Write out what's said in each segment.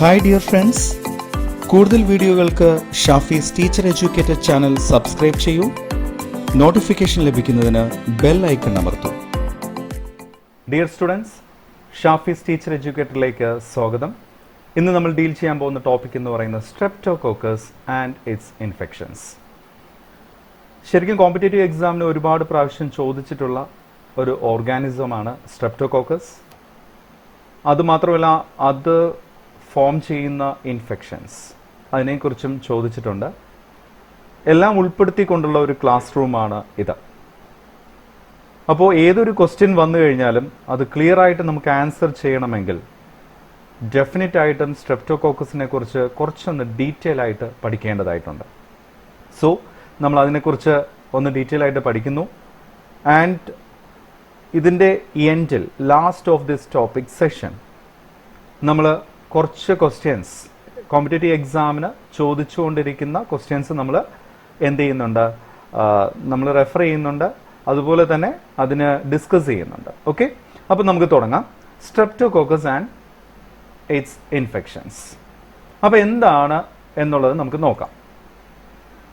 Hi dear friends, കൂടുതൽ വീഡിയോകൾക്ക് Shafi's teacher educated channel subscribe ചെയ്യൂ. നോട്ടിഫിക്കേഷൻ ലഭിക്കുന്നതിന് ബെൽ ഐക്കൺ അമർത്തൂ. ഡിയർ സ്റ്റുഡൻസ്, ഷാഫീസ് ടീച്ചർ എഡ്യൂക്കേറ്ററിലേക്ക് സ്വാഗതം. ഇന്ന് നമ്മൾ ഡീൽ ചെയ്യാൻ പോകുന്ന ടോപ്പിക് എന്ന് പറയുന്നത് സ്ട്രെപ്റ്റോകോക്കസ് ആൻഡ് ഇറ്റ്സ് ഇൻഫെക്ഷൻസ്. ശരിക്കും കോമ്പറ്റേറ്റീവ് എക്സാമിന് ഒരുപാട് പ്രാവശ്യം ചോദിച്ചിട്ടുള്ള ഒരു ഓർഗാനിസമാണ് സ്ട്രെപ്റ്റോകോക്കസ്. അതുമാത്രമല്ല, അത് ഫോം ചെയ്യുന്ന ഇൻഫെക്ഷൻസ്, അതിനെക്കുറിച്ചും ചോദിച്ചിട്ടുണ്ട്. എല്ലാം ഉൾപ്പെടുത്തിക്കൊണ്ടുള്ള ഒരു ക്ലാസ് റൂമാണ് ഇത്. അപ്പോൾ ഏതൊരു ക്വസ്റ്റ്യൻ വന്നു കഴിഞ്ഞാലും അത് ക്ലിയർ ആയിട്ട് നമുക്ക് ആൻസർ ചെയ്യണമെങ്കിൽ ഡെഫിനറ്റ് ആയിട്ടും സ്ട്രെപ്റ്റോകോക്കസിനെ കുറിച്ച് കുറച്ചൊന്ന് ഡീറ്റെയിൽ ആയിട്ട് പഠിക്കേണ്ടതായിട്ടുണ്ട്. സോ നമ്മൾ അതിനെക്കുറിച്ച് ഒന്ന് ഡീറ്റെയിൽ ആയിട്ട് പഠിക്കുന്നു. ആൻഡ് ഇതിൻ്റെ എൻഡിൽ, last of this topic session, നമ്മൾ കുറച്ച് ക്വസ്റ്റ്യൻസ്, കോമ്പറ്റേറ്റീവ് എക്സാമിന് ചോദിച്ചുകൊണ്ടിരിക്കുന്ന ക്വസ്റ്റ്യൻസ് നമ്മൾ എന്ത് ചെയ്യുന്നുണ്ട്, നമ്മൾ റെഫർ ചെയ്യുന്നുണ്ട്, അതുപോലെ തന്നെ അതിന് ഡിസ്കസ് ചെയ്യുന്നുണ്ട്. ഓക്കെ, അപ്പോൾ നമുക്ക് തുടങ്ങാം. Streptococcus and its infections. അപ്പോൾ എന്താണ് എന്നുള്ളത് നമുക്ക് നോക്കാം.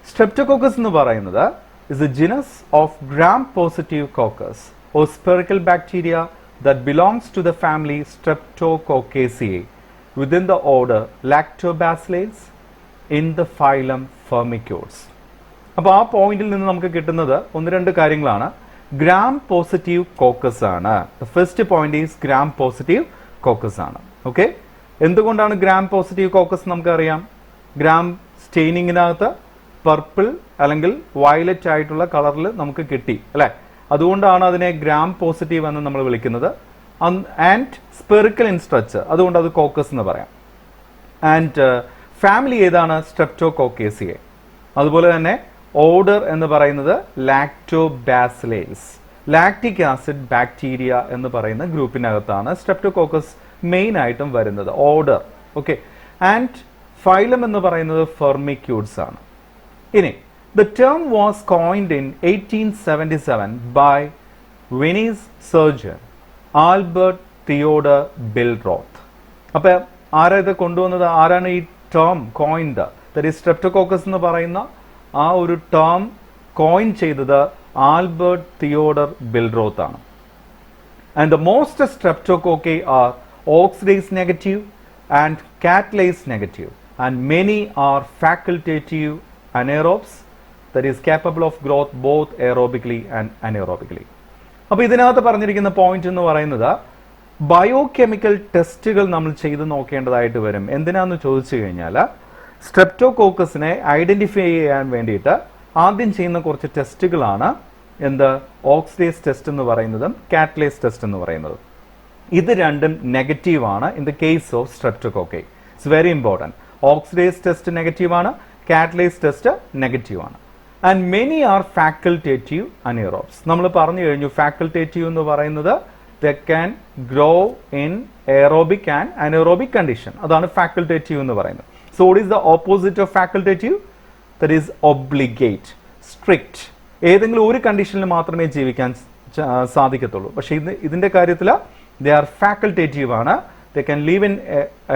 സ്ട്രെപ്റ്റോകോക്കസ് എന്ന് പറയുന്നത് is a genus of gram-positive coccus or spherical bacteria that belongs to the family Streptococcaceae within the order Lactobacillus in the phylum Firmicutes. അപ്പോൾ ആ പോയിന്റിൽ നിന്ന് നമുക്ക് കിട്ടുന്നത് ഒന്ന് രണ്ട് കാര്യങ്ങളാണ്. ഗ്രാം പോസിറ്റീവ് കോക്കസ് ആണ്. The first point is gram positive caucus ആണ്. ഓക്കെ, എന്തുകൊണ്ടാണ് ഗ്രാം പോസിറ്റീവ് കോക്കസ്? നമുക്കറിയാം, ഗ്രാം സ്റ്റെയിനിങ്ങിനകത്ത് പർപ്പിൾ അല്ലെങ്കിൽ വയലറ്റ് ആയിട്ടുള്ള കളറിൽ നമുക്ക് കിട്ടി അല്ലേ? അതുകൊണ്ടാണ് അതിനെ ഗ്രാം പോസിറ്റീവ് എന്ന് നമ്മൾ വിളിക്കുന്നത്. ആൻഡ് സ്പെറിക്കൽ ഇൻ സ്ട്രക്ചർ, അതുകൊണ്ട് അത് കോക്കസ് എന്ന് പറയാം. ആൻഡ് ഫാമിലി ഏതാണ്? സ്ട്രെപ്റ്റോകോക്കേസിയെ. അതുപോലെ തന്നെ ഓർഡർ എന്ന് പറയുന്നത് ലാക്ടോബാസിലേസ്. ലാക്റ്റിക് ആസിഡ് ബാക്ടീരിയ എന്ന് പറയുന്ന ഗ്രൂപ്പിനകത്താണ് സ്ട്രെപ്റ്റോകോക്കസ് മെയിൻ ആയിട്ടും വരുന്നത്. Order okay. ആൻഡ് ഫൈലം എന്ന് പറയുന്നത് ഫെർമിക്യൂട്സ് ആണ്. ഇനി the term was coined in 1877 by Viennese surgeon Albert Theodor Billroth. അപ്പോൾ ആരാ ഇത് കൊണ്ടുവന്നത്? ആരാണ് ഈ term coined? That is Streptococcus എന്ന് പറയുന്ന ആ ഒരു ടേം കോയിൻ ചെയ്തത് ആൽബർട്ട് തിയോഡർ ബിൽറോത്ത് ആണ്. And the most streptococci are oxidase negative and catalase negative and many are facultative anaerobes, that is capable of growth both aerobically and anaerobically. അപ്പോൾ ഇതിനകത്ത് പറഞ്ഞിരിക്കുന്ന point എന്ന് പറയുന്നത് ബയോകെമിക്കൽ ടെസ്റ്റുകൾ നമ്മൾ ചെയ്ത് നോക്കേണ്ടതായിട്ട് വരും. എന്തിനാന്ന് ചോദിച്ചു കഴിഞ്ഞാൽ, സ്ട്രെപ്റ്റോകോക്കസിനെ ഐഡന്റിഫൈ ചെയ്യാൻ വേണ്ടിയിട്ട് ആദ്യം ചെയ്യുന്ന കുറച്ച് ടെസ്റ്റുകളാണ് എന്ത്? ഓക്സിഡേസ് ടെസ്റ്റ് എന്ന് പറയുന്നതും കാറ്റലേസ് ടെസ്റ്റ് എന്ന് പറയുന്നതും. ഇത് രണ്ടും നെഗറ്റീവ് ആണ് in the case of streptococci. It's very important. Oxidase test negative ആണ്, കാറ്റലേസ് ടെസ്റ്റ് നെഗറ്റീവ് ആണ്. And many are facultative anaerobes. നമ്മൾ പറഞ്ഞു കഴിഞ്ഞു, ഫാക്കൽറ്റേറ്റീവ് എന്ന് പറയുന്നത് they can grow in aerobic and anaerobic condition. അതാണ് ഫാക്കൽറ്റേറ്റീവ് എന്ന് പറയുന്നത്. So what is the opposite of facultative? That is obligate, strict. ഏതെങ്കിലും ഒരു കണ്ടീഷനിൽ മാത്രമേ ജീവിക്കാൻ സാധിക്കത്തുള്ളൂ. പക്ഷേ ഇതിന്റെ കാര്യത്തിൽ ദേ ആർ ഫാക്കൽറ്റേറ്റീവ് ആണ്. They can leave in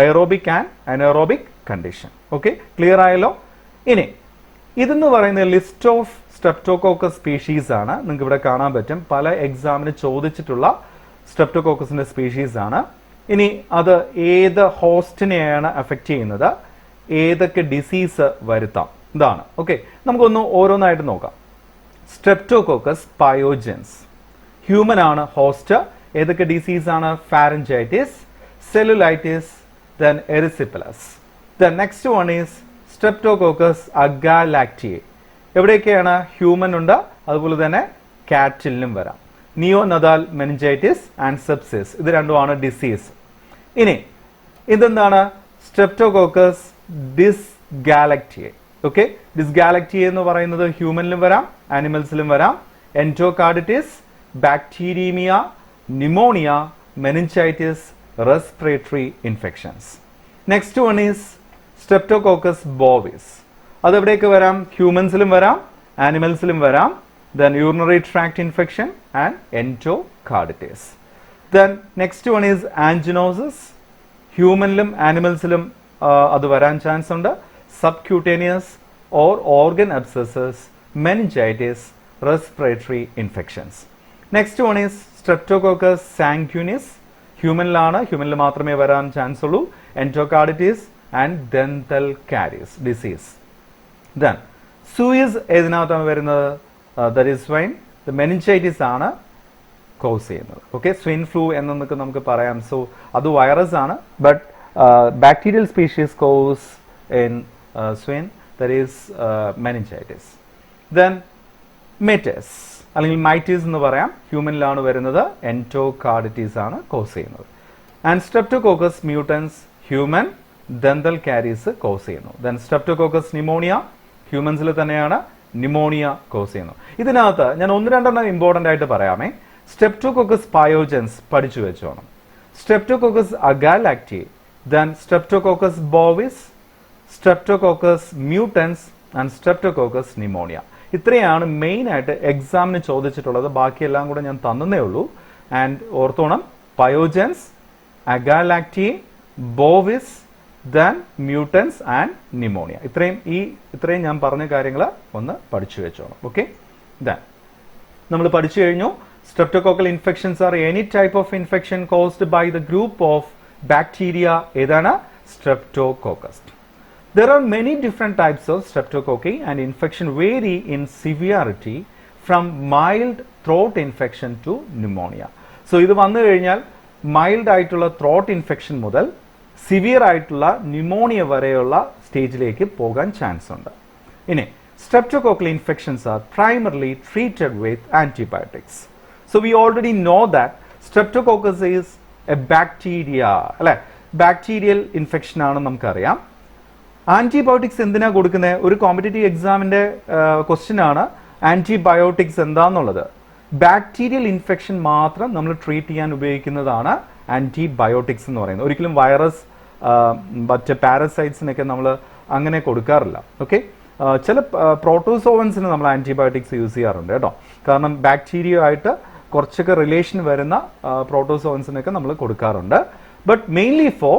aerobic and anaerobic condition. Okay, clear ആയല്ലോ? ഇനി ഇതെന്ന് പറയുന്ന ലിസ്റ്റ് ഓഫ് സ്ട്രെപ്റ്റോകോക്കസ് സ്പീഷീസ് ആണ്. നിങ്ങൾക്ക് ഇവിടെ കാണാൻ പറ്റും, പല എക്സാമിന് ചോദിച്ചിട്ടുള്ള സ്ട്രെപ്റ്റോകോക്കസിന്റെ സ്പീഷീസ് ആണ്. ഇനി അത് ഏത് ഹോസ്റ്റിനെയാണ് അഫക്റ്റ് ചെയ്യുന്നത്, ഏതൊക്കെ ഡിസീസ് വരുത്താം, ഇതാണ്. ഓക്കെ, നമുക്കൊന്ന് ഓരോന്നായിട്ട് നോക്കാം. സ്ട്രെപ്റ്റോകോക്കസ് പയോജൻസ്, ഹ്യൂമൻ ആണ് ഹോസ്റ്റ്. ഏതൊക്കെ ഡിസീസ് ആണ്? Pharyngitis, cellulitis, then erysipelas. The next one is Streptococcus agalactiae. എവിടെയൊക്കെയാണ്? ഹ്യൂമൻ ഉണ്ട്, അതുപോലെ തന്നെ കാറ്റിലും വരാം. നിയോനദാൽ മെനിഞ്ചൈറ്റിസ് ആൻഡ് സെപ്സിസ്, ഇത് രണ്ടുമാണ് ഡിസീസ്. ഇനി ഇതെന്താണ്? സ്ട്രെപ്റ്റോകോക്കസ് ഡിസ്ഗാലക്റ്റിയെ. ഓക്കെ, ഡിസ്ഗാലക്റ്റിയെ എന്ന് പറയുന്നത് ഹ്യൂമനിലും വരാം, ആനിമൽസിലും വരാം. Endocarditis, bacteremia, pneumonia, meningitis, respiratory infections. Next one is Streptococcus bovis. അതെവിടെയൊക്കെ വരാം? ഹ്യൂമൻസിലും വരാം, ആനിമൽസിലും വരാം. Then urinary tract infection and endocarditis. Then next one is anginosis. ഹ്യൂമനിലും ആനിമൽസിലും അത് വരാൻ ചാൻസ് ഉണ്ട്. Subcutaneous or organ abscesses, meningitis, respiratory infections. Next one is streptococcus sanguinis. ഹ്യൂമനിൽ മാത്രമേ വരാൻ ചാൻസ് ഉള്ളൂ. Endocarditis and dental caries disease. Then suis ഏതിനകത്താണ് വരുന്നത്? That is swine. Meningitis ആണ് കോസ് ചെയ്യുന്നത്. ഓക്കെ, സ്വൈൻ ഫ്ലൂ എന്നൊക്കെ നമുക്ക് പറയാം. സോ അത് വൈറസ് ആണ്, but bacterial species cause in swine, that is meningitis. Then മെറ്റസ് അല്ലെങ്കിൽ മൈറ്റീസ് എന്ന് പറയാം. ഹ്യൂമനിലാണ് വരുന്നത്. എൻഡോകാർഡിറ്റീസ് ആണ് കോസ് ചെയ്യുന്നത്. And Streptococcus mutans human dental caries cause ചെയ്യുന്നു. ദെൻ സ്ട്രെപ്റ്റോകോക്കസ് ന്യൂമോണിയ ഹ്യൂമൻസിൽ തന്നെയാണ് ന്യൂമോണിയ കോസ് ചെയ്യുന്നു. ഇതിനകത്ത് ഞാൻ 1-2 ഇമ്പോർട്ടൻ്റ് ആയിട്ട് പറയാമേ. സ്ട്രെപ്റ്റോകോക്കസ് പയോജൻസ് പഠിച്ചു വെച്ചോണം. Streptococcus agalactiae, then streptococcus bovis, streptococcus mutans and streptococcus pneumoniae. ഇത്രയാണ് മെയിൻ ആയിട്ട് എക്സാമിന് ചോദിച്ചിട്ടുള്ളത്. ബാക്കിയെല്ലാം കൂടെ ഞാൻ തന്നേ ഉള്ളൂ. ആൻഡ് ഓർത്തോണം, pyogenes, agalactiae, bovis, then mutans and pneumoniae. ഇത്രയും ഞാൻ പറഞ്ഞ കാര്യങ്ങൾ ഒന്ന് പഠിച്ചു വെച്ചോണം. ഓക്കെ, ദെൻ നമ്മൾ പഠിച്ചു കഴിഞ്ഞു. Streptococcal infections are any type of infection caused by the group of bacteria. ഏതാണ്? Streptococcus. There are many different types of streptococci and infection vary in severity from mild throat infection to pneumonia. So ഇത് വന്നു കഴിഞ്ഞാൽ mild ആയിട്ടുള്ള throat infection മുതൽ severe ആയിട്ടുള്ള pneumonia വരെയുള്ള സ്റ്റേജിലേക്ക് പോകാൻ ചാൻസ് ഉണ്ട്. ഇനി streptococcal infections are primarily treated with antibiotics. So we already know that streptococcus is a bacteria, അല്ലെ? ബാക്ടീരിയൽ ഇൻഫെക്ഷൻ ആണെന്ന് നമുക്കറിയാം. ആന്റിബയോട്ടിക്സ് എന്തിനാ കൊടുക്കുന്നത്? ഒരു കോമ്പറ്റേറ്റീവ് എക്സാമിന്റെ ക്വസ്റ്റ്യൻ ആണ് ആന്റിബയോട്ടിക്സ് എന്താന്നുള്ളത്. ബാക്ടീരിയൽ ഇൻഫെക്ഷൻ മാത്രം നമ്മൾ ട്രീറ്റ് ചെയ്യാൻ ഉപയോഗിക്കുന്നതാണ് ആന്റിബയോട്ടിക്സ് എന്ന് പറയുന്നത്. ഒരിക്കലും വൈറസ് മറ്റ് പാരസൈറ്റ്സിനൊക്കെ നമ്മൾ അങ്ങനെ കൊടുക്കാറില്ല. ഓക്കെ, ചില പ്രോട്ടോസോവൻസിന് നമ്മൾ ആന്റിബയോട്ടിക്സ് യൂസ് ചെയ്യാറുണ്ട് കേട്ടോ. കാരണം ബാക്ടീരിയ ആയിട്ട് കുറച്ചൊക്കെ റിലേഷൻ വരുന്ന പ്രോട്ടോസോവൻസിനൊക്കെ നമ്മൾ കൊടുക്കാറുണ്ട്. But mainly four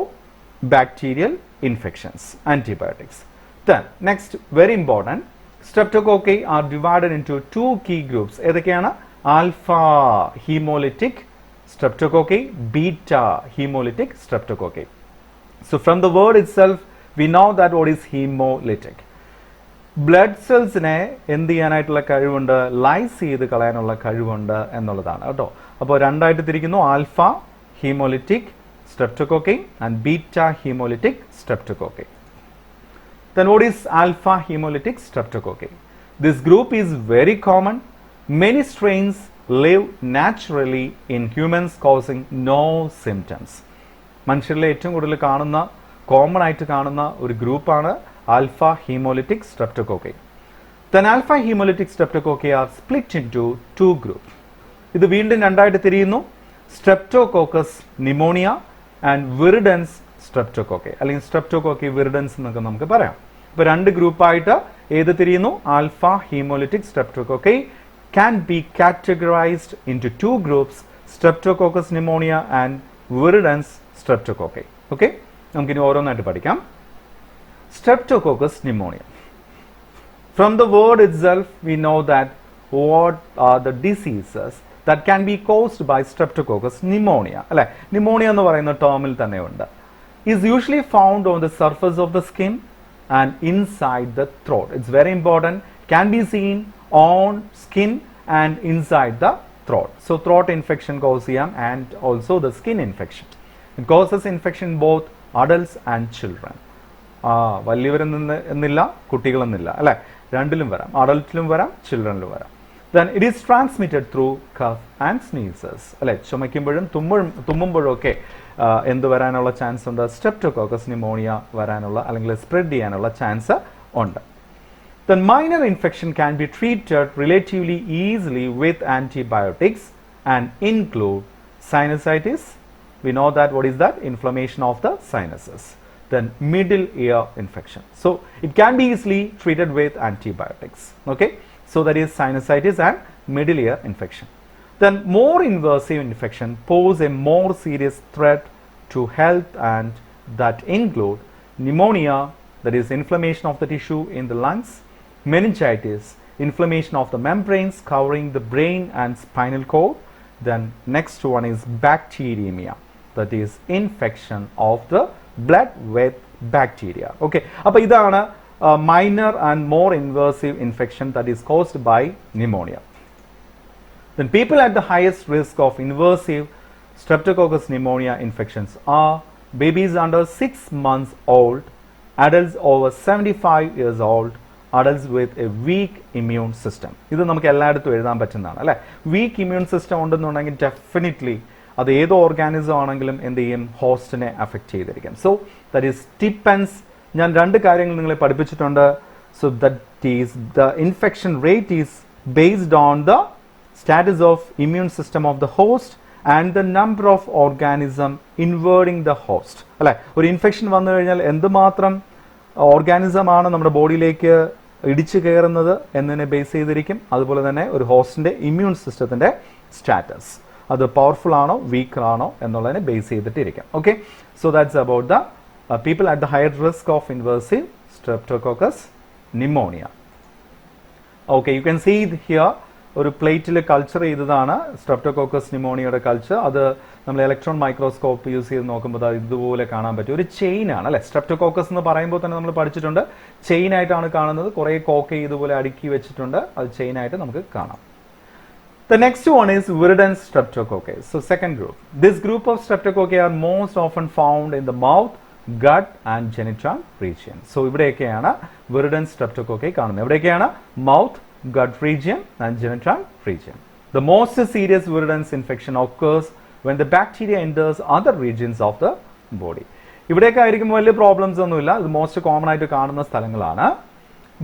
bacterial infections, antibiotics. Then next, very important, streptococci are divided into 2 key groups. ഏതൊക്കെയാണ്? alpha-hemolytic streptococci, beta-hemolytic streptococci. So from the word itself we know that what is hemolytic. Blood സെൽസിനെ എന്ത് ചെയ്യാനായിട്ടുള്ള കഴിവുണ്ട്? Lies ചെയ്ത് കളയാനുള്ള കഴിവുണ്ട് എന്നുള്ളതാണ് കേട്ടോ. അപ്പോൾ രണ്ടായിട്ട് തിരിക്കുന്നു, alpha haemolytic streptococci and beta hemolytic streptococci. Then what is alpha hemolytic streptococci? This group is very common. Many strains live naturally in humans causing no symptoms. മനുഷ്യരിലെ ഏറ്റവും കൂടുതൽ കാണുന്ന കോമൺ ആയിട്ട് കാണുന്ന ഒരു ഗ്രൂപ്പാണ് alpha hemolytic streptococci. Then alpha hemolytic streptococci are split into 2 groups. ഇത് വീണ്ടും രണ്ടായിട്ട് തിരിയുന്നു, സ്ട്രെപ്റ്റോകോക്കസ് ന്യൂമോണിയ ആൻഡ് വിറിഡൻസ് സ്ട്രെപ്റ്റോകോക്കി, അല്ലെങ്കിൽ സ്ട്രെപ്റ്റോകോക്കി വിറിഡൻസ് എന്നൊക്കെ നമുക്ക് പറയാം. ഇപ്പോൾ 2 ഗ്രൂപ്പായിട്ട് ഏത് തിരിയുന്നു? Alpha hemolytic streptococci can be categorized into 2 groups, Streptococcus pneumonia and Viridans streptococci. Okay, നമുക്കിനി ഓരോന്നായിട്ട് പഠിക്കാം. Streptococcus pneumonia. From the word itself we know that what are the diseases that can be caused by Streptococcus pneumonia. അല്ലെ, pneumonia എന്ന് പറയുന്ന ടേമിൽ തന്നെ ഉണ്ട്. Is usually found on the surface of the skin and inside the throat. It's very important. Can be seen on skin and inside the throat. So throat infection causes ചെയ്യാം and also the skin infection. It causes infection in both adults and children. വലിയവരെന്നില്ല കുട്ടികളെന്നില്ല അല്ലെ, രണ്ടിലും വരാം, അഡൾട്ടിലും വരാം, ചിൽഡ്രനിലും വരാം. Then it is transmitted through cough and sneezes. അല്ലെ, ചുമയ്ക്കുമ്പോഴും തുമ്മുമ്പോഴും ഒക്കെ എന്ത് വരാനുള്ള ചാൻസ് ഉണ്ട്? സ്ട്രെപ്റ്റോകോക്കസ് ന്യൂമോണിയ വരാനുള്ള അല്ലെങ്കിൽ സ്പ്രെഡ് ചെയ്യാനുള്ള ചാൻസ് ഉണ്ട്. The minor infection can be treated relatively easily with antibiotics and include sinusitis. We know that what is that? Inflammation of the sinuses. Then middle ear infection. So it can be easily treated with antibiotics. Okay, so that is sinusitis and middle ear infection. Then more invasive infection pose a more serious threat to health, and that include pneumonia, that is inflammation of the tissue in the lungs, meningitis, inflammation of the membranes covering the brain and spinal cord. Then next one is bacteremia, that is infection of the blood with bacteria. Okay, appo idana minor and more invasive infection that is caused by pneumonia. Then people at the highest risk of invasive Streptococcus pneumonia infections are babies under 6 months old, adults over 75 years old, adults with a weak immune system. ഇത് നമുക്ക് എല്ലായിടത്തും എഴുതാൻ പറ്റുന്നതാണ് അല്ലേ. Weak immune system ഉണ്ടെന്നുണ്ടെങ്കിൽ definitely അത് ഏത് organism ആണെങ്കിലും എന്ത് ചെയ്യും, ഹോസ്റ്റിനെ അഫക്റ്റ് ചെയ്തിരിക്കും. So that is depends. ഞാൻ രണ്ട് കാര്യങ്ങൾ നിങ്ങളെ പഠിപ്പിച്ചിട്ടുണ്ട്. So that is the infection rate is based on the status of immune system of the host and the number of organism invading the host അല്ലേ. ഒരു ഇൻഫെക്ഷൻ വന്നു കഴിഞ്ഞാൽ എന്തുമാത്രം ഓർഗാനിസമാണ് നമ്മുടെ ബോഡിയിലേക്ക് ഇടിച്ചു കയറുന്നത് എന്നതിനെ ബേസ് ചെയ്തിരിക്കും. അതുപോലെ തന്നെ ഒരു ഹോസ്റ്റിൻ്റെ ഇമ്മ്യൂൺ സിസ്റ്റത്തിൻ്റെ സ്റ്റാറ്റസ് അത് പവർഫുൾ ആണോ വീക്കർ ആണോ എന്നുള്ളതിനെ ബേസ് ചെയ്തിട്ടിരിക്കും. Okay, so that's about the people at the higher risk of invasive streptococcus pneumoniae. Okay, you can see here ഒരു പ്ലേറ്റിൽ കൾച്ചർ ചെയ്തതാണ് സ്ട്രെപ്റ്റോകോക്കസ് ന്യൂമോണിയയുടെ കൾച്ചർ. അത് നമ്മൾ ഇലക്ട്രോൺ മൈക്രോസ്കോപ്പ് യൂസ് ചെയ്ത് നോക്കുമ്പോൾ അത് ഇതുപോലെ കാണാൻ പറ്റും. ഒരു ചെയിനാണ് അല്ലേ. സ്ട്രെപ്റ്റോകോക്കസ് എന്ന് പറയുമ്പോൾ തന്നെ നമ്മൾ പഠിച്ചിട്ടുണ്ട്, ചെയിനായിട്ടാണ് കാണുന്നത്. കുറേ കോക്ക ഇതുപോലെ അടുക്കി വെച്ചിട്ടുണ്ട്, അത് ചെയിനായിട്ട് നമുക്ക് കാണാം. The next one is virulent streptococci. So second group. This group of streptococci are most often found in the mouth, gut and genital region. So ഇവിടെയൊക്കെയാണ് virulent streptococci കാണുന്നത്. എവിടെയൊക്കെയാണ്? Mouth, gut region and genital region. The most serious virulence infection occurs when the bacteria enters other regions of the body. ഇവിടെയൊക്കെ ആയിരിക്കും വലിയ problems ഒന്നുമില്ല, ഇത് most common ആയിട്ട് കാണുന്ന സ്ഥലങ്ങളാണ്.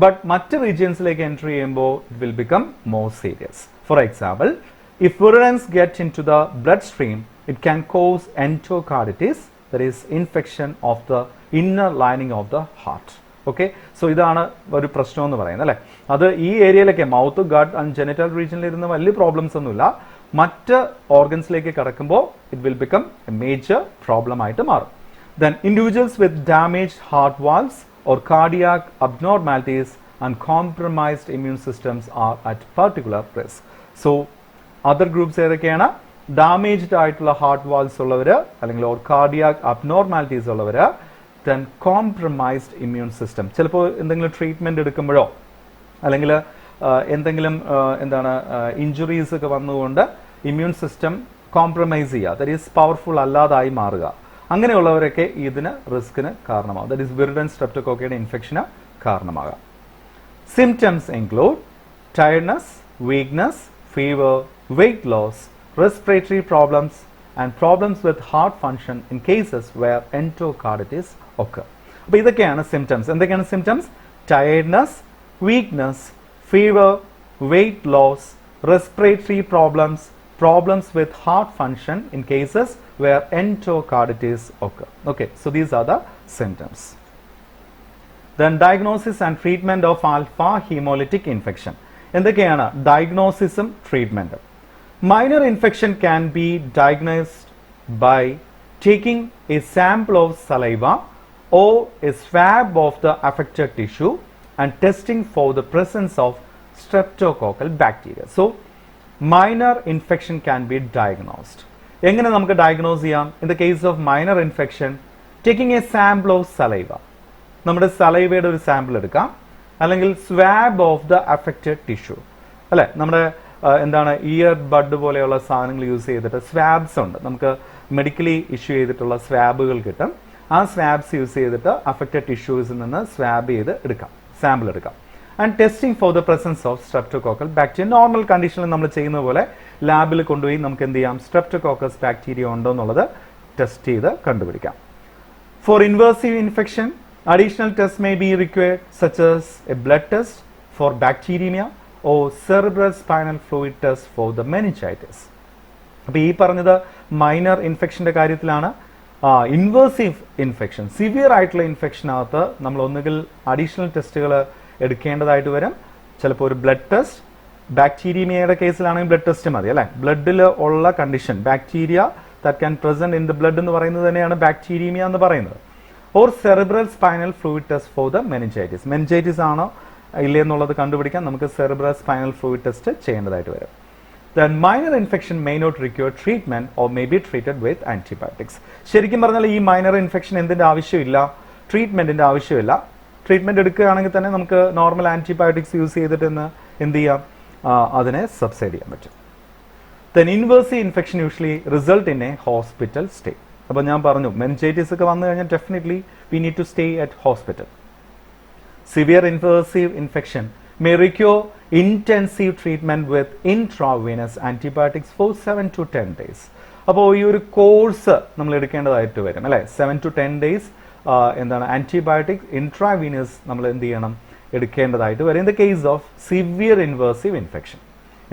ബട്ട് മറ്റ് റീജിയൻസിലേക്ക് എൻട്രി ചെയ്യുമ്പോൾ it will become more serious. For example, if virulence gets into the bloodstream, it can cause endocarditis, that is infection of the inner lining of the heart. Okay, so ഇതാണ് ഒരു പ്രശ്നം എന്ന് പറയുന്നത് അല്ലേ. അത് ഈ ഏരിയയിലൊക്കെ മൗത്ത്, ഗട്ട് ആൻഡ് ജെനിറ്റൽ റീജിയനിൽ ഇരുന്ന് വലിയ പ്രോബ്ലംസ് ഒന്നുമില്ല. മറ്റ് ഓർഗൻസിലേക്ക് കടക്കുമ്പോൾ it will become A major problem ആയിട്ട് മാറും. Then individuals with damaged heart valves or cardiac abnormalities and compromised immune systems are at particular risk. So other groups ഏതൊക്കെയാണ്? Damaged ആയിട്ടുള്ള ഹാർട്ട് വാൾസ് ഉള്ളവർ, അല്ലെങ്കിൽ ഓർ കാർഡിയാക് അബ്നോർമാലിറ്റീസ് ഉള്ളവർ, then compromised immune system. ചിലപ്പോൾ എന്തെങ്കിലും treatment എടുക്കുമ്പോഴോ അല്ലെങ്കിൽ എന്തെങ്കിലും injuries ഒക്കെ വന്നുകൊണ്ട് ഇമ്മ്യൂൺ സിസ്റ്റം കോംപ്രമൈസ് ചെയ്യുക, ദറ്റ് ഈസ് പവർഫുൾ അല്ലാതായി മാറുക, അങ്ങനെയുള്ളവരൊക്കെ ഇതിന് റിസ്കിന് കാരണമാകും. ദറ്റ് ഈസ് വിറുഡന്റ് സ്ട്രെപ്റ്റോകോക്കയുടെ ഇൻഫെക്ഷന് കാരണമാകാം. Symptoms include tiredness, weakness, fever, weight loss, respiratory problems, and problems with heart function in cases where endocarditis occur. അപ്പോൾ ഇതൊക്കെയാണ് സിംറ്റംസ്. എന്തൊക്കെയാണ് symptoms? Tiredness, weakness, fever, weight loss, respiratory problems, problems with heart function in cases where endocarditis occur. Okay, so these are the symptoms. Then diagnosis and treatment of alpha-hemolytic infection. എന്തൊക്കെയാണ് ഡയഗ്നോസിസും ട്രീറ്റ്മെൻറ്റും? Minor infection can be diagnosed by taking a sample of saliva or a swab of the affected tissue and testing for the presence of streptococcal bacteria. So minor infection can be diagnosed. എങ്ങനെ നമുക്ക് diagnose ചെയ്യാം? In the case of minor infection, taking a sample of saliva, നമ്മുടെ സലൈവയുടെ ഒരു sample എടുക്കാം, അല്ലെങ്കിൽ swab of the affected tissue അല്ലേ. നമ്മുടെ year bud പോലെയുള്ള സാധനങ്ങൾ യൂസ് ചെയ്തിട്ട് സ്വാബ്സ് ഉണ്ട്, നമുക്ക് മെഡിക്കലി ഇഷ്യൂ ചെയ്തിട്ടുള്ള സ്വാബുകൾ കിട്ടും. ആ സ്വാബ്സ് യൂസ് ചെയ്തിട്ട് അഫക്റ്റഡ് ടിഷ്യൂസിൽ നിന്ന് സ്വാബ് ചെയ്ത് എടുക്കാം, സാമ്പിൾ എടുക്കാം. And testing for the presence of streptococcal bacteria. Normal കണ്ടീഷനിൽ നമ്മൾ ചെയ്യുന്ന പോലെ ലാബിൽ കൊണ്ടുപോയി നമുക്ക് എന്ത് ചെയ്യാം, സ്ട്രെപ്റ്റോകോക്കസ് ബാക്ടീരിയ ഉണ്ടോ എന്നുള്ളത് ടെസ്റ്റ് ചെയ്ത് കണ്ടുപിടിക്കാം. For invasive infection, additional tests may be required, such as a blood test for bacteremia or cerebral spinal fluid test for the meningitis. അപ്പോൾ ഈ പറഞ്ഞത് മൈനർ ഇൻഫെക്ഷൻ്റെ കാര്യത്തിലാണ്. ഇൻവേസീവ് ഇൻഫെക്ഷൻ, സിവിയർ ആയിട്ടുള്ള ഇൻഫെക്ഷനകത്ത് നമ്മൾ ഒന്നുകിൽ അഡീഷണൽ ടെസ്റ്റുകൾ എടുക്കേണ്ടതായിട്ട് വരും. ചിലപ്പോൾ ഒരു ബ്ലഡ് ടെസ്റ്റ്, ബാക്ടീരിയയുടെ കേസിലാണെങ്കിൽ ബ്ലഡ് ടെസ്റ്റ് മതി അല്ലേ. ബ്ലഡിൽ ഉള്ള condition, bacteria that can present in the blood എന്ന് പറയുന്നത് തന്നെയാണ് ബാക്ടീരിയമ എന്ന് പറയുന്നത്. or cerebral spinal fluid test for the meningitis. Meningitis ആണോ ഇല്ലേ എന്നുള്ളത് കണ്ടുപിടിക്കാൻ നമുക്ക് cerebral spinal fluid test ചെയ്യേണ്ടതായിട്ട് വരും. Then minor infection may not require treatment or may be treated with antibiotics. ശരിക്കും പറഞ്ഞാൽ ഈ മൈനർ ഇൻഫെക്ഷൻ എന്തിൻ്റെ ആവശ്യമില്ല, ട്രീറ്റ്മെൻറ്റിൻ്റെ ആവശ്യമില്ല. ട്രീറ്റ്മെൻറ്റ് എടുക്കുകയാണെങ്കിൽ തന്നെ നമുക്ക് നോർമൽ ആൻറ്റിബയോട്ടിക്സ് യൂസ് ചെയ്തിട്ട് എന്ത് ചെയ്യാം, അതിനെ സബ്സൈഡ് ചെയ്യാൻ പറ്റും. Then invasive infection usually result in a hospital stay. അപ്പോൾ ഞാൻ പറഞ്ഞു മെനിഞ്ചൈറ്റിസ് ഒക്കെ വന്നു കഴിഞ്ഞാൽ definitely we need to stay at hospital. Severe invasive infection may require intensive treatment with intravenous antibiotics for 7 to 10 days. അപ്പോൾ ഈ ഒരു കോഴ്സ് നമ്മൾ എടുക്കേണ്ടതായിട്ട് വരും അല്ലേ. 7 to 10 days എന്താണ് ആൻറ്റിബയോട്ടിക്സ് ഇൻട്രാവീനസ് നമ്മൾ എന്ത് ചെയ്യണം, എടുക്കേണ്ടതായിട്ട് വരും. In the case of severe invasive infection.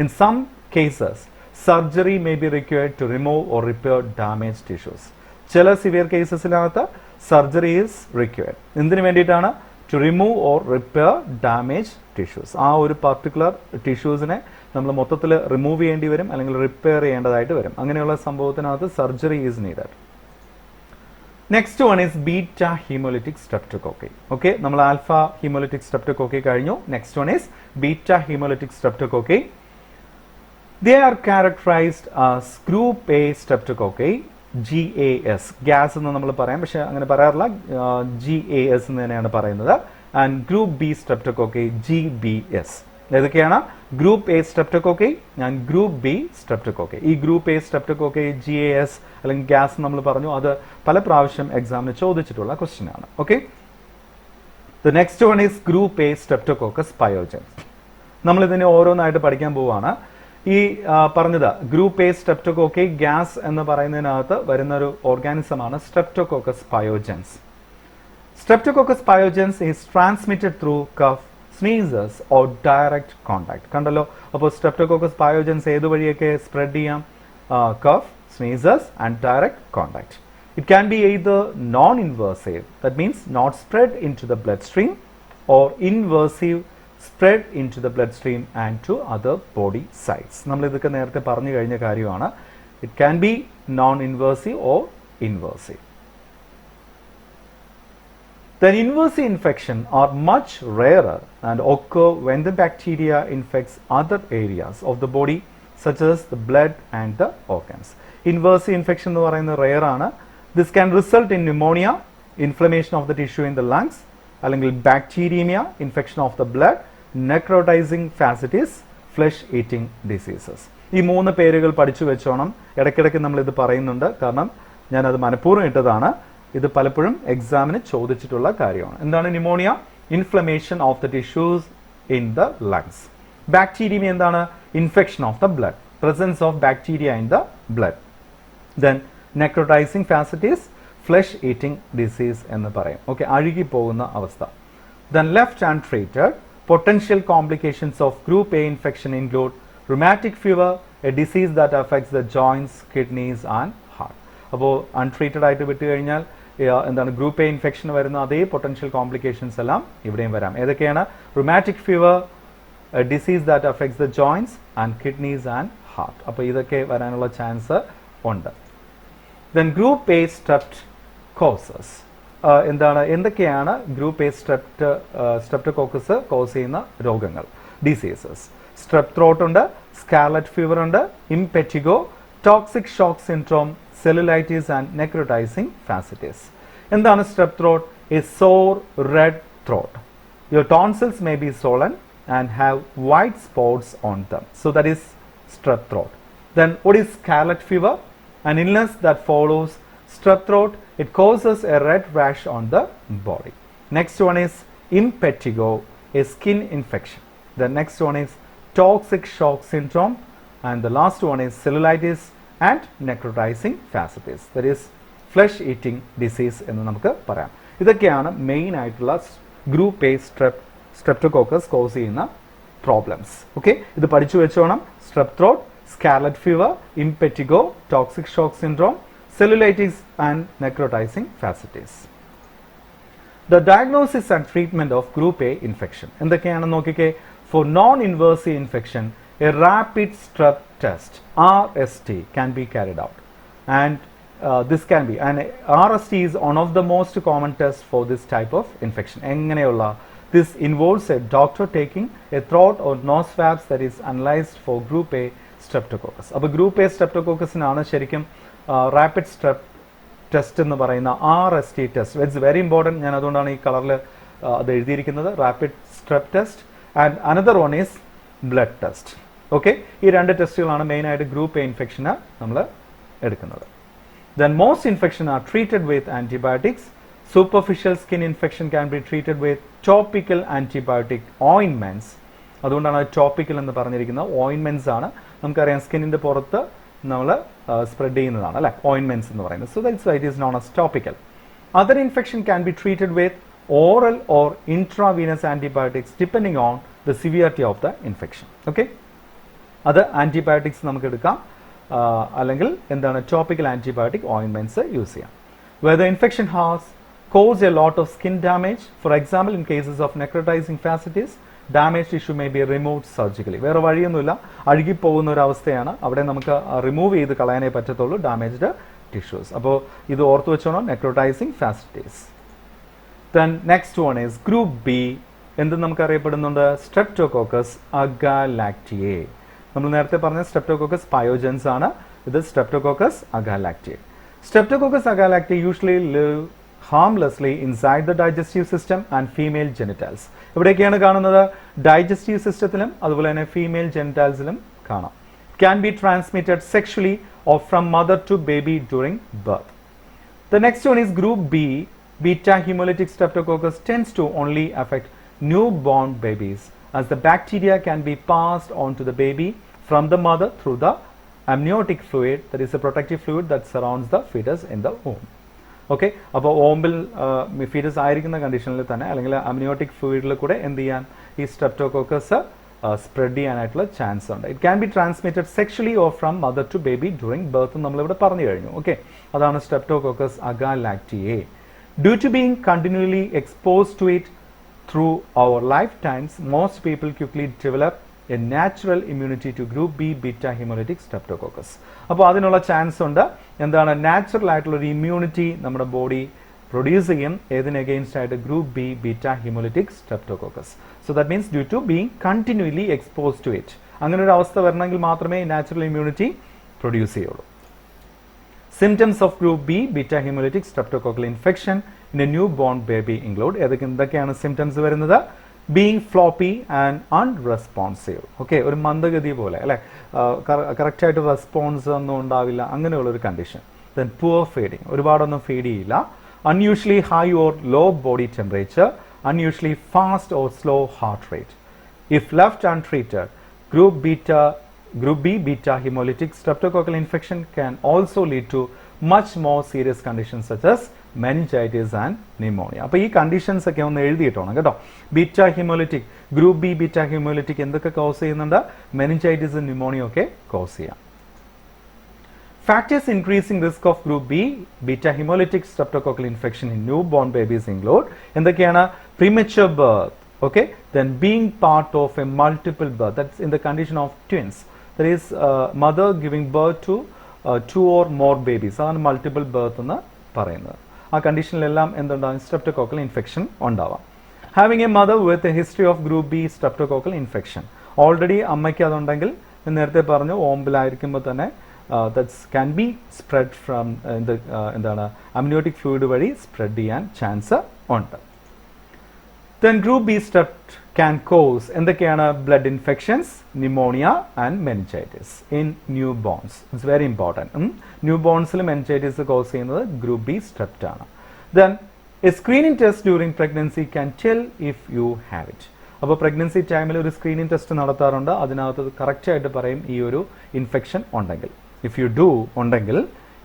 In some cases surgery may be required to remove or repair damage tissues. ചില സിവിയർ കേസസിനകത്ത് സർജറി ഈസ് റിക്വയർഡ്. എന്തിനു വേണ്ടിയിട്ടാണ്? To remove or repair damage tissues. ആ ഒരു പർട്ടിക്കുലർ ടിഷ്യൂസിനെ നമ്മൾ മൊത്തത്തിൽ remove ചെയ്യേണ്ടി വരും അല്ലെങ്കിൽ റിപ്പയർ ചെയ്യേണ്ടതായിട്ട് വരും. അങ്ങനെയുള്ള സംഭവത്തിനകത്ത് surgery is needed. Next one is beta hemolytic streptococci. Okay, നമ്മൾ ആൽഫ ഹീമോലിറ്റിക് സ്ട്രെപ്റ്റോകോക്കി കഴിഞ്ഞു. Next one is beta hemolytic streptococci. They are characterized as group A streptococci, GAS. GAS എന്ന് നമ്മൾ പറയാം, പക്ഷെ അങ്ങനെ പറയാറില്ല, GAS എന്ന് തന്നെയാണ് പറയുന്നത്. And group B streptococci, GBS. ഏതൊക്കെയാണ്? Group A streptococci and group B streptococci. ഈ ഗ്രൂപ്പ് എ സ്ട്രെപ്റ്റോകോക്കി, GAS അല്ലെങ്കിൽ ഗ്യാസ് നമ്മൾ പറഞ്ഞു, അത് പല പ്രാവശ്യം എക്സാമിന് ചോദിച്ചിട്ടുള്ള ക്വസ്റ്റ്യൻ ആണ്. Okay, the next one is group A streptococcus pyogenes. നമ്മളിതിനെ ഓരോന്നായിട്ട് പഠിക്കാൻ പോവുകയാണ്. ഈ പറഞ്ഞത് ഗ്രൂപ്പ് എ സ്ട്രെപ്റ്റോകോക്കി ഗ്യാസ് എന്ന് പറയുന്നതിനകത്ത് വരുന്ന ഒരു ഓർഗാനിസമാണ് streptococcus pyogenes. Streptococcus pyogenes is transmitted through cough, sneezes or direct contact. കണ്ടല്ലോ, അപ്പോൾ സ്ട്രെപ്റ്റോകോക്കസ് പയോജൻസ് ഏത് വഴിയൊക്കെ സ്പ്രെഡ് ചെയ്യാം? Cough, sneezes and direct contact. It can be either non-invasive, that means not spread into the bloodstream, or invasive, spread into the bloodstream and to other body sites. നമ്മൾ ഇതൊക്കെ നേരത്തെ പറഞ്ഞു കഴിഞ്ഞ കാര്യമാണ്. It can be non-invasive or invasive. Then invasive infection are much rarer and occur when the bacteria infects other areas of the body such as the blood and the organs. Invasive infection എന്ന് പറയുന്നത് rare ആണ്. This can result in pneumonia, inflammation of the tissue in the lungs, അല്ലെങ്കിൽ bacteremia, infection of the blood, necrotizing fasciitis, flesh eating diseases. ഈ മൂന്ന് പേരുകൾ പഠിച്ചു വെച്ചോണം. ഇടയ്ക്കിടയ്ക്ക് നമ്മൾ ഇത് പറയുന്നുണ്ട്, കാരണം ഞാനത് മനഃപൂർവ്വം ഇട്ടതാണ്. ഇത് പലപ്പോഴും എക്സാമിന് ചോദിച്ചിട്ടുള്ള കാര്യമാണ്. എന്താണ് pneumonia? Inflammation of the tissues in the lungs. Bacteremia എന്താണ്? Infection of the blood, presence of bacteria in the blood. Then necrotizing fasciitis, flesh eating disease എന്ന് പറയും. ഓക്കെ, അഴുകി പോകുന്ന അവസ്ഥ. Then left untreated potential complications of group A infection include rheumatic fever, a disease that affects the joints, kidneys and heart. അപ്പോൾ untreated ആയിട്ട് വിട്ടു കഴിഞ്ഞാൽ എന്താണ് group A infection വരുന്ന അതേ പൊട്ടൻഷ്യൽ കോംപ്ലിക്കേഷൻസ് എല്ലാം ഇവിടെയും വരാം. ഏതൊക്കെയാണ്? rheumatic fever, a disease that affects the joints and kidneys and heart. അപ്പോൾ ഇതൊക്കെ വരാനുള്ള ചാൻസ് ഉണ്ട്. Then group A streptococcus. എന്തൊക്കെയാണ് ഗ്രൂപ്പ് എ സ്ട്രെപ്റ്റോകോക്കസ് കോസ് ചെയ്യുന്ന രോഗങ്ങൾ, ഡിസീസസ്? സ്ട്രെപ് ത്രോട്ട് ഉണ്ട്, സ്കാർലറ്റ് ഫീവർ ഉണ്ട്, impetigo, toxic shock syndrome, cellulitis and necrotizing fasciitis. എന്താണ് strep throat? A sore red throat. Your tonsils may be swollen and have white spots on them. So that is strep throat. Then what is scarlet fever? An illness that follows strep throat. It causes a red rash on the body. Next one is impetigo, a skin infection. The next one is toxic shock syndrome, and the last one is cellulitis and necrotizing fasciitis. That is flesh eating disease എന്ന് നമുക്ക് പറയാം. ഇതൊക്കെയാണ് main ആയിട്ടുള്ള group A streptococcus cause ചെയ്യുന്ന problems. Okay, ഇത് പഠിച്ചു വെച്ചോണം. Strep throat, scarlet fever, impetigo, toxic shock syndrome, cellulitis and necrotizing fasciitis. The diagnosis and treatment of group A infection. എന്തൊക്കെയാണെന്ന് നോക്കിക്കേ. For non-invasive infection, a rapid strep test, RST, can be carried out. And this can be, and RST is one of the most common tests for this type of infection. എങ്ങനെയുള്ള this involves a doctor taking a throat or nose swabs that is analyzed for group A streptococcus. അപ്പോൾ group A streptococcusനാണ് ശരിക്കും rapid strep test എന്ന് പറയുന്ന RST test. It's very important. ഞാൻ അതുകൊണ്ടാണ് ഈ കളറിൽ അത് എഴുതിയിരിക്കുന്നത്, rapid strep test. And another one is blood test. Okay, ഈ രണ്ട് ടെസ്റ്റുകളാണ് മെയിനായിട്ട് ഗ്രൂപ്പ് എ ഇൻഫെക്ഷന് നമ്മൾ എടുക്കുന്നത്. Then most infections are treated with antibiotics. Superficial skin infection can be treated with topical antibiotic ointments. അതുകൊണ്ടാണ് ടോപ്പിക്കൽ എന്ന് പറഞ്ഞിരിക്കുന്നത്. ഓയിൻമെന്റ്സ് ആണ്, നമുക്കറിയാം സ്കിന്നിന്റെ പുറത്ത് നമ്മൾ സ്പ്രെഡ് ചെയ്യുന്നതാണ് അല്ലെ ഓയിൻമെന്റ്സ് എന്ന് പറയുന്നത്. So that's why it is known as topical. Other infection can be treated with oral or intravenous antibiotics depending on the severity of the infection. Okay, അത് ആന്റിബയോട്ടിക്സ് നമുക്ക് എടുക്കാം, അല്ലെങ്കിൽ എന്താണ് ടോപ്പിക്കൽ ആന്റിബയോട്ടിക് ഓയിൻമെന്റ്സ് യൂസ് ചെയ്യാം. Where the infection has caused a lot of skin damage, for example in cases of necrotizing fasciitis, damaged tissue may be removed surgically. വേറെ വഴിയൊന്നുമില്ല, അഴുകിപ്പോകുന്ന ഒരു അവസ്ഥയാണ്, അവിടെ നമുക്ക് റിമൂവ് ചെയ്ത് കളയാനേ പറ്റത്തുള്ളൂ ഡാമേജ്ഡ് ടിഷ്യൂസ്. അപ്പോൾ ഇത് ഓർത്ത് വെച്ചോണം, necrotising ഫാസിറ്റിസ്. Then next one is group B. എന്ത് നമുക്കറിയപ്പെടുന്നുണ്ട്? സ്ട്രെപ്റ്റോകോക്കസ് അഗാലാക്റ്റിയെ. നമ്മൾ നേരത്തെ പറഞ്ഞ സ്ട്രെപ്റ്റോകോക്കസ് പയോജൻസ് ആണ്, ഇത് streptococcus അഗാലാക്റ്റിയെ. Streptococcus agalactiae usually live harmlessly inside the digestive system and female genitals. ഇവിടെയൊക്കെയാണ് കാണുന്നത്, ഡൈജസ്റ്റീവ് സിസ്റ്റത്തിലും അതുപോലെ തന്നെ ഫീമെയിൽ ജെനിറ്റാൽസിലും കാണാം. Can be transmitted sexually or from mother to baby during birth. The next one is group B. Beta hemolytic streptococcus tends to only affect newborn babies, as the bacteria can be passed on to the baby from the mother through the amniotic fluid, that is a protective fluid that surrounds the fetus in the womb. Okay, അപ്പോൾ ഓമ്പിൽ foetus ആയിരിക്കുന്ന കണ്ടീഷനിൽ തന്നെ അല്ലെങ്കിൽ amniotic ഫ്ലൂയിഡിൽ കൂടെ എന്ത് ചെയ്യാൻ ഈ streptococcus spread ചെയ്യാനായിട്ടുള്ള ചാൻസ് ഉണ്ട്. It can be transmitted sexually or from mother to baby during birth നമ്മളിവിടെ പറഞ്ഞു കഴിഞ്ഞു. ഓക്കെ, അതാണ് സ്ട്രെപ്റ്റോകോക്കസ് അഗാലാക്റ്റിയെ. Due to being continually expose to it through our lifetimes, most people quickly develop a natural immunity to group B beta hemolytic streptococcus. അപ്പോൾ അതിനുള്ള chance ഉണ്ട്. എന്താണ് natural ആയിട്ടുള്ള ഒരു ഇമ്മ്യൂണിറ്റി നമ്മുടെ ബോഡി പ്രൊഡ്യൂസ് ചെയ്യും ഏതിന് അഗെയിൻസ്റ്റ് ആയിട്ട്? Group B beta haemolytic streptococcus. So that means due to being continually expose to it. അങ്ങനെ ഒരു അവസ്ഥ വരണമെങ്കിൽ മാത്രമേ നാച്ചുറൽ ഇമ്മ്യൂണിറ്റി പ്രൊഡ്യൂസ് ചെയ്യുള്ളൂ. Symptoms of group B beta haemolytic streptococcal infection in a newborn baby include. എന്തൊക്കെയാണ് symptoms വരുന്നത്? Being floppy and unresponsive. Okay, ഒരു മന്ദഗതി പോലെ അല്ലെ, കറക്റ്റായിട്ട് റെസ്പോൺസ് ഒന്നും ഉണ്ടാവില്ല, അങ്ങനെയുള്ളൊരു കണ്ടീഷൻ. ദെൻ പുവർ ഫീഡിങ്, ഒരുപാടൊന്നും ഫീഡ് ചെയ്യില്ല. Unusually high or law body temperature, unusually fast or slow heart rate. If left untreated, group B beta hemolytic streptococcal infection can also lead to much more serious conditions such as meningitis and pneumonia. അപ്പോൾ ഈ conditions ഒക്കെ ഒന്ന് എഴുതിയിട്ടോണം കേട്ടോ. Beta haemolytic, group B beta haemolytic എന്തൊക്കെ cos ചെയ്യുന്നുണ്ട്? Meningitis, pneumonia ഒക്കെ cos ചെയ്യാം. Factors increasing risk of group B beta hemolytic streptococcal infection in newborn babies include എന്തൊക്കെയാണ്? Premature birth, okay, then being part of a multiple birth, that's in the condition of twins, that is mother giving birth to two or more babies, അതാണ് multiple birth എന്ന് പറയുന്നത്. ആ കണ്ടീഷനിലെല്ലാം എന്തുണ്ടാകും? Streptococcal infection ഉണ്ടാവാം. Having A mother with a history of group B streptococcal infection, already അമ്മയ്ക്ക് അതുണ്ടെങ്കിൽ നേരത്തെ പറഞ്ഞു ഓമ്പിലായിരിക്കുമ്പോൾ തന്നെ that's can be spread from എന്താണ് അമ്നിയോട്ടിക് ഫ്ലൂയിഡ് വഴി സ്പ്രെഡ് ചെയ്യാൻ ചാൻസ് ഉണ്ട്. Then group B strep can cause എന്തൊക്കെയാണ്? blood infections, pneumonia and meningitis in newborns. It's very important. Newbornsൽ meningitis cause ചെയ്യുന്നത് group B strep ആണ്. Then a screening test during pregnancy can tell if you have it. അപ്പോൾ pregnancy ടൈമിൽ ഒരു screening test നടത്താറുണ്ട്, അതിനകത്ത് correct ആയിട്ട് പറയും ഈ ഒരു ഇൻഫെക്ഷൻ ഉണ്ടെങ്കിൽ. ഇഫ് യു ഡു ഉണ്ടെങ്കിൽ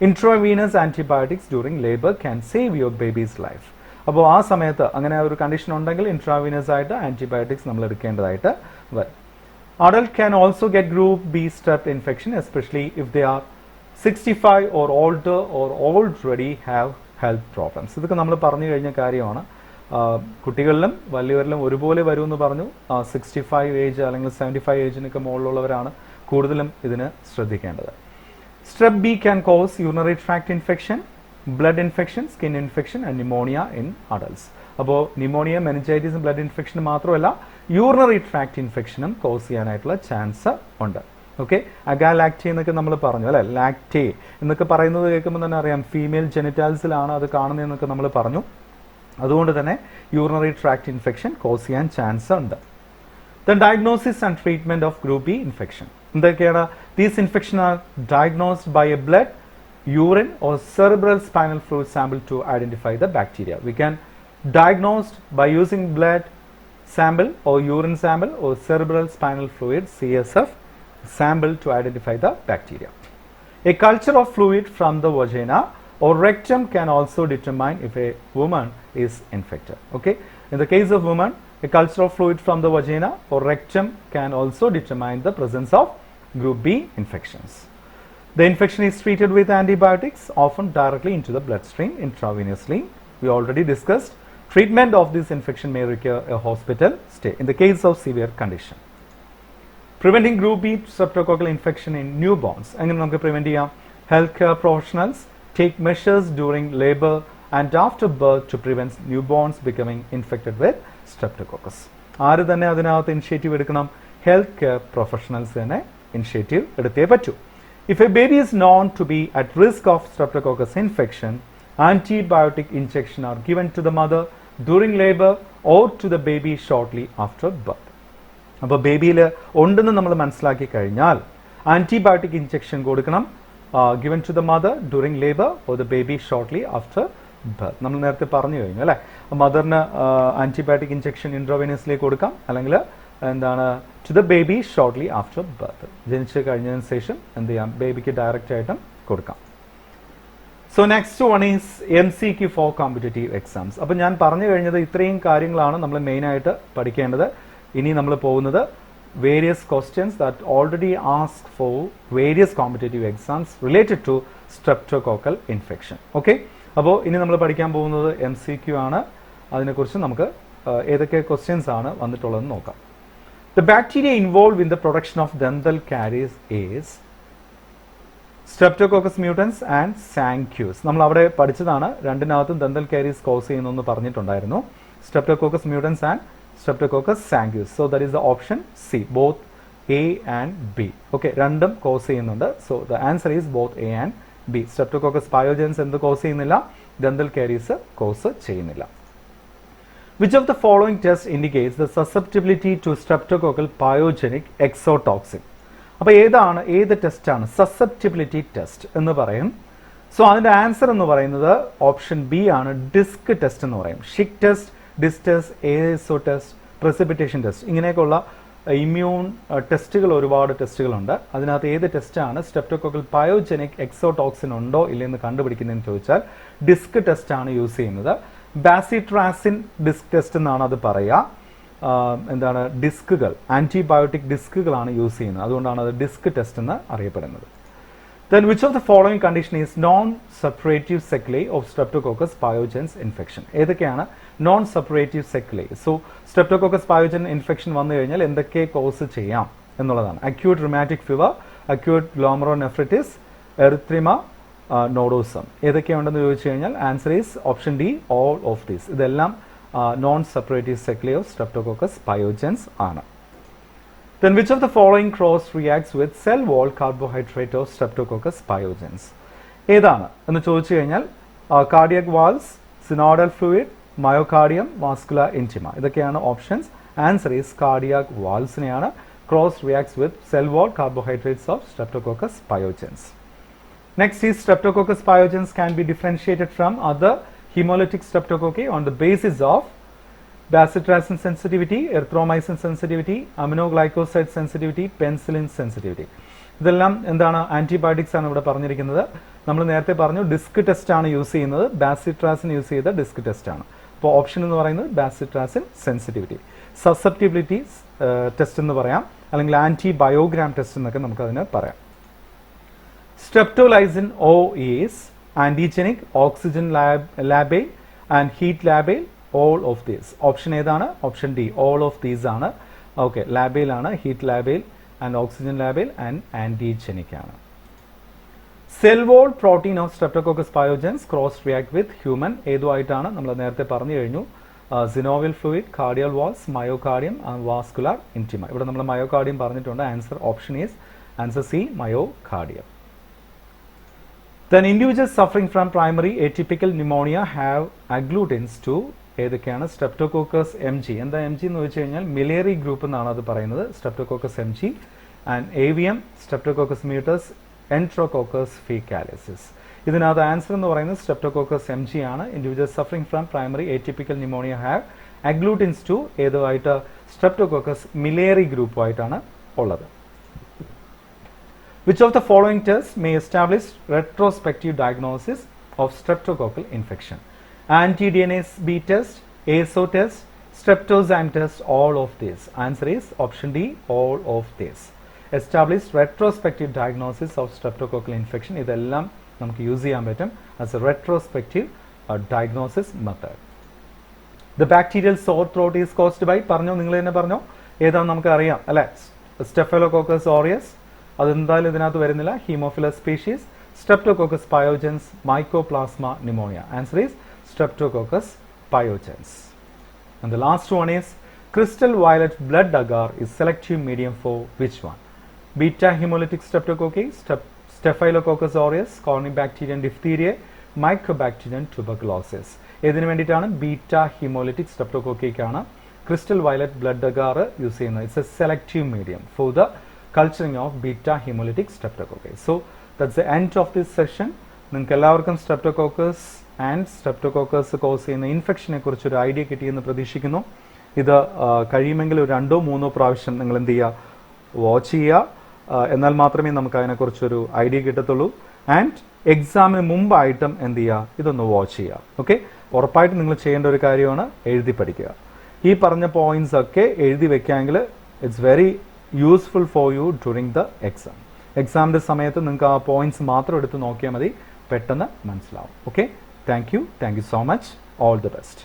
intravenous antibiotics during labour can save your babies life. അപ്പോൾ ആ സമയത്ത് അങ്ങനെ ഒരു കണ്ടീഷൻ ഉണ്ടെങ്കിൽ ഇൻട്രാവീനസ് ആയിട്ട് ആന്റിബയോട്ടിക്സ് നമ്മൾ എടുക്കേണ്ടതായിട്ട് വരും. Adult can also get group B strep infection, especially if they are 65 or older or already have health problems. ഇതൊക്കെ നമ്മൾ പറഞ്ഞു കഴിഞ്ഞ കാര്യമാണ്. കുട്ടികളിലും വലിയവരിലും ഒരുപോലെ വരുമെന്ന് പറഞ്ഞു. 65 ഏജ് അല്ലെങ്കിൽ 75 ഏജിനൊക്കെ മുകളിലുള്ളവരാണ് കൂടുതലും ഇതിന് ശ്രദ്ധിക്കേണ്ടത്. Strep B can cause urinary tract infection, blood infection, skin infection and pneumonia in adults. അപ്പോൾ ന്യൂമോണിയ, മെനിഞ്ചൈറ്റിസും ബ്ലഡ് ഇൻഫെക്ഷനും മാത്രമല്ല യൂറിനറി ട്രാക്ട് ഇൻഫെക്ഷനും കോസ് ചെയ്യാനായിട്ടുള്ള ചാൻസ് ഉണ്ട്. ഓക്കെ, അഗാലാക്റ്റേ എന്നൊക്കെ നമ്മൾ പറഞ്ഞു അല്ലേ, ലാക്റ്റേ എന്നൊക്കെ പറയുന്നത് കേൾക്കുമ്പോൾ തന്നെ അറിയാം ഫീമെയിൽ ജെനിറ്റാൽസിലാണ് അത് കാണുന്നതെന്നൊക്കെ നമ്മൾ പറഞ്ഞു. അതുകൊണ്ട് തന്നെ യൂറിനറി ട്രാക്ട് ഇൻഫെക്ഷൻ കോസ് ചെയ്യാൻ ചാൻസ് ഉണ്ട്. Then diagnosis and treatment of group B infection എന്തൊക്കെയാണ്? These infection are diagnosed by a blood, urine or cerebral spinal fluid sample to identify the bacteria. We can diagnose by using blood sample or urine sample or cerebral spinal fluid CSF sample to identify the bacteria. A culture of fluid from the vagina or rectum can also determine if a woman is infected. Okay, in the case of women, a culture of fluid from the vagina or rectum can also determine the presence of group B infections. The infection is treated with antibiotics, often directly into the bloodstream intravenously. We already discussed treatment of this infection may require a hospital stay in the case of severe condition. Preventing group B streptococcal infection in newborns. എങ്ങനെ നമുക്ക് prevent ചെയ്യാം? Healthcare professionals take measures during labor and after birth to prevent newborns becoming infected with streptococcus. ആര് തന്നെ അതിനകത്ത് initiative എടുക്കണം? Health care professionals തന്നെ initiative എടുത്തേ പറ്റൂ. If a baby is known to be at risk of streptococcus infection, antibiotic injection are given to the mother during labor or to the baby shortly after birth. അപ്പോൾ ബേബിയിൽ ഉണ്ടെന്ന് നമ്മൾ മനസ്സിലാക്കി കഴിഞ്ഞാൽ antibiotic injection കൊടുക്കണം, given to the mother during labor or the baby shortly after birth. നമ്മൾ നേരത്തെ പറഞ്ഞു കഴിഞ്ഞു അല്ലേ, മദറിന് ആൻറ്റിബയോട്ടിക് ഇഞ്ചെക്ഷൻ ഇൻട്രാവെനസ്ലി കൊടുക്കാം, അല്ലെങ്കിൽ എന്താണ് to the baby shortly after birth, ജനിച്ച് കഴിഞ്ഞതിന് ശേഷം എന്ത് ചെയ്യാം, ബേബിക്ക് ഡയറക്റ്റ് ആയിട്ടും കൊടുക്കാം. So next one is MCQ for competitive exams. അപ്പം ഞാൻ പറഞ്ഞു കഴിഞ്ഞത് ഇത്രയും കാര്യങ്ങളാണ് നമ്മൾ മെയിനായിട്ട് പഠിക്കേണ്ടത്. ഇനി നമ്മൾ പോകുന്നത് various questions that already ask for various competitive exams related to streptococcal infection. Okay, അപ്പോൾ ഇനി നമ്മൾ പഠിക്കാൻ പോകുന്നത് MCQ ആണ്. അതിനെക്കുറിച്ച് നമുക്ക് ഏതൊക്കെ ക്വസ്റ്റ്യൻസ് ആണ് വന്നിട്ടുള്ളതെന്ന് നോക്കാം. The bacteria involved in the production of dental caries is Streptococcus mutans and Sancus. നമ്മൾ അവിടെ പഠിച്ചതാണ്, രണ്ടിനകത്തും dental caries കോസ് ചെയ്യുന്നു പറഞ്ഞിട്ടുണ്ടായിരുന്നു. Streptococcus mutans and Streptococcus Sancus. So that is the option C, both A and B. Okay, രണ്ടും cos ചെയ്യുന്നുണ്ട്. So the answer is both A and B. Streptococcus pyogenes എന്ത് cos ചെയ്യുന്നില്ല? dental caries cos ചെയ്യുന്നില്ല. Which of the following tests indicates the susceptibility to streptococcal pyogenic exotoxin? അപ്പോൾ ഏത് ടെസ്റ്റാണ് susceptibility test എന്ന് പറയും. സോ അതിൻ്റെ ആൻസർ എന്ന് പറയുന്നത് ഓപ്ഷൻ ബി ആണ്, ഡിസ്ക് ടെസ്റ്റ് എന്ന് പറയും. Schick test, disc test, ASO test, precipitation test, ഇങ്ങനെയൊക്കെയുള്ള ഇമ്മ്യൂൺ ടെസ്റ്റുകൾ ഒരുപാട് ടെസ്റ്റുകളുണ്ട്. അതിനകത്ത് ഏത് ടെസ്റ്റാണ് സ്ട്രെപ്റ്റോകോക്കൽ പയോജനിക് എക്സോടോക്സിൻ ഉണ്ടോ ഇല്ലെന്ന് കണ്ടുപിടിക്കുന്നതെന്ന് ചോദിച്ചാൽ ഡിസ്ക് ടെസ്റ്റാണ് യൂസ് ചെയ്യുന്നത്. ബാസിട്രാസിൻ ഡിസ്ക് ടെസ്റ്റ് എന്നാണ് അത് പറയുക. എന്താണ്, ഡിസ്കുകൾ, ആൻറ്റിബയോട്ടിക് ഡിസ്കുകളാണ് യൂസ് ചെയ്യുന്നത്, അതുകൊണ്ടാണ് അത് ഡിസ്ക് ടെസ്റ്റ് എന്ന് അറിയപ്പെടുന്നത്. Then which of the following condition is non-suppurative sequelae of Streptococcus pyogenes infection? ഏതൊക്കെയാണ് non suppurative sequelae? So streptococcus pyogen infection വന്നു കഴിഞ്ഞാൽ എന്തൊക്കെ കോസ് ചെയ്യാം എന്നുള്ളതാണ്. Acute rheumatic fever, acute glomerulonephritis, erythema nodosum. ഏതൊക്കെയുണ്ടെന്ന് ചോദിച്ചു കഴിഞ്ഞാൽ answer is option D, all of these. ഇതെല്ലാം non suppurative sequelae of streptococcus pyogenes ആണ്. Then which of the following cross reacts with cell wall carbohydrate of Streptococcus pyogenes? ഏതാണ് എന്ന് ചോദിച്ചു കഴിഞ്ഞാൽ cardiac walls, synovial fluid, myocardium, vascular intima. ഇതൊക്കെയാണ് options. Answer is cardiac വാൾസിനെയാണ് cross reacts with cell wall carbohydrates of Streptococcus pyogenes. Next is Streptococcus pyogenes can be differentiated from other hemolytic streptococci on the basis of bacitracin sensitivity, erythromycin sensitivity, aminoglycoside sensitivity, penicillin sensitivity. ഇതെല്ലാം എന്താണ്, antibiotics ആണ് ഇവിടെ പറഞ്ഞിരിക്കുന്നത്. നമ്മൾ നേരത്തെ പറഞ്ഞു disk test ആണ് use ചെയ്യുന്നത്, ബാസിട്രാസിൻ യൂസ് ചെയ്ത ഡിസ്ക് ടെസ്റ്റ് ആണ്. അപ്പോൾ ഓപ്ഷൻ എന്ന് പറയുന്നത് ബാസിട്രാസിൻ സെൻസിറ്റിവിറ്റി. സസെപ്റ്റിബിലിറ്റി ടെസ്റ്റ് എന്ന് പറയാം, അല്ലെങ്കിൽ ആൻറ്റിബയോഗ്രാം ടെസ്റ്റ് എന്നൊക്കെ നമുക്കതിന് പറയാം. Streptolysin O is antigenic, oxygen labile and heat labile. All of these. Option ഏതാണ്? Option D, all of these ആണ്. ഓക്കെ, ലാബേൽ ആണ്, heat labile and oxygen labile and antigenic ആണ്. Cell wall protein of streptococcus pyogenes cross react with human ഏതുമായിട്ടാണ് നമ്മൾ നേരത്തെ പറഞ്ഞു കഴിഞ്ഞു. Synovial fluid, cardial walls, myocardium and vascular intima. ഇവിടെ നമ്മൾ മയോകാർഡിയം പറഞ്ഞിട്ടുണ്ട്. Answer option is answer C, myocardium. Then individuals suffering from primary atypical pneumonia have agglutins to ഏതൊക്കെയാണ്? Streptococcus M G. എന്താ എം ജി എന്ന് വെച്ച് കഴിഞ്ഞാൽ മിലേറി ഗ്രൂപ്പ് എന്നാണ് അത് പറയുന്നത്. Streptococcus M G and avium, streptococcus mutans, enterococcus faecalis. ഇതിനകത്ത് answer എന്ന് പറയുന്നത് സ്ട്രെപ്റ്റോകോക്കസ് എം ജി ആണ്. Individuals suffering from primary atypical pneumonia have agglutins to ഏതുമായിട്ട്? സ്ട്രെപ്റ്റോകോക്കസ് മിലേറി ഗ്രൂപ്പുമായിട്ടാണ് ഉള്ളത്. Which of the following tests may establish retrospective diagnosis of streptococcal infection? Anti-DNase B test, ASO test, streptozyme test, all of this. Answer is option D, all of this. Establish retrospective diagnosis of streptococcal infection. ഇതെല്ലാം നമുക്ക് use ചെയ്യാൻ പറ്റും as a retrospective diagnosis method. The bacterial sore throat is caused by, പറഞ്ഞോ, നിങ്ങൾ തന്നെ പറഞ്ഞോ, ഏതാണെന്ന് നമുക്ക് അറിയാം അല്ലേ? Staphylococcus aureus, അതെന്തായാലും ഇതിനകത്ത് വരുന്നില്ല. Haemophilus species, streptococcus pyogenes, mycoplasma pneumonia. Answer is streptococcus pyogenes. And the last one is crystal violet blood agar is selective medium for which one? Beta hemolytic streptococci, Staphylococcus aureus, Corynebacterium diphtheriae, Mycobacterium tuberculosis. ഏതിനു വേണ്ടിയിട്ടാണ്? Beta hemolytic സ്ട്രെപ്റ്റോകോക്കിക്കാണ് crystal violet blood agar use ചെയ്യുന്നത്. It's a selective medium for the culturing of beta hemolytic streptococcus. So that's the end of this session. നിങ്ങൾക്ക് എല്ലാവർക്കും streptococcus and streptococcus cause ചെയ്യുന്ന ഇൻഫെക്ഷനെ കുറിച്ച് ഒരു idea കിട്ടിയെന്ന് പ്രതീക്ഷിക്കുന്നു. ഇത് കഴിയുമെങ്കിൽ ഒരു 2-3 പ്രാവശ്യം നിങ്ങൾ എന്ത് ചെയ്യുക? വാച്ച് ചെയ്യുക. എന്നാൽ മാത്രമേ നമുക്ക് അതിനെക്കുറിച്ചൊരു ഐഡിയ കിട്ടത്തുള്ളൂ. ആൻഡ് എക്സാമിന് മുമ്പായിട്ടും എന്ത് ചെയ്യുക? ഇതൊന്ന് വാച്ച് ചെയ്യുക. ഓക്കെ, ഉറപ്പായിട്ടും നിങ്ങൾ ചെയ്യേണ്ട ഒരു കാര്യമാണ് എഴുതി പഠിക്കുക. ഈ പറഞ്ഞ പോയിന്റ്സ് ഒക്കെ എഴുതി വെക്കാമെങ്കിൽ it's very useful for you during the exam. എക്സാമിൻ്റെ സമയത്ത് നിങ്ങൾക്ക് ആ പോയിന്റ്സ് മാത്രം എടുത്ത് നോക്കിയാൽ മതി, പെട്ടെന്ന് മനസ്സിലാവും. Okay, thank you so much. All the best.